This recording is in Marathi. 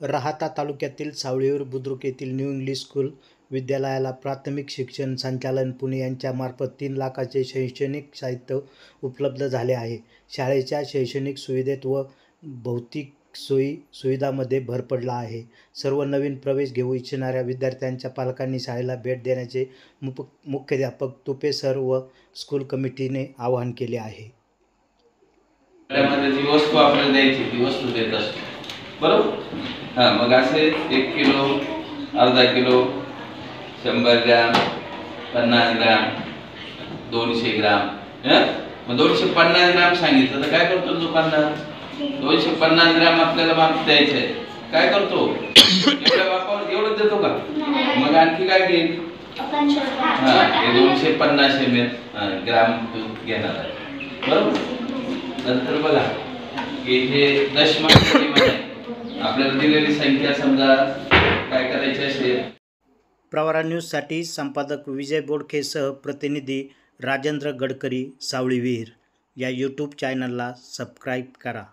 राहाता तालुक्यातील सावळीवर बुद्रुक येथील न्यू इंग्लिश स्कूल विद्यालयाला प्राथमिक शिक्षण संचालन पुणे यांच्यामार्फत 3 लाखाचे शैक्षणिक साहित्य उपलब्ध झाले आहे. शाळेच्या शैक्षणिक सुविधेत व भौतिक सोयी सुविधांमध्ये भर पडला आहे. सर्व नवीन प्रवेश घेऊ इच्छिणाऱ्या विद्यार्थ्यांच्या पालकांनी शाळेला भेट देण्याचे मुख्याध्यापक तुपे सर व स्कूल कमिटीने आवाहन केले आहे. जी वस्तू आपल्याला द्यायची ती वस्तू देत असतो, बरोबर. मग असे 1 किलो, अर्धा किलो, 100 ग्राम, 50 ग्राम, 200 ग्राम. मग 250 ग्राम सांगितलं तर काय करतो दुकानदार? 250 ग्राम आपल्याला माप द्यायचं आहे, काय करतो? एवढ्या मापावर एवढं देतो का? मग आणखी काय घेईल? 250 ml ग्राम घेणार आहे, बरोबर. नंतर बघा की हे दशमान आपल्याला दिलेली संख्या समजा काय करायची असेल. प्रवरा न्यूजसाठी संपादक विजय बोडखेसह प्रतिनिधी राजेंद्र गडकरी, सावळी विहीर. या यूट्यूब चॅनलला सबस्क्राईब करा.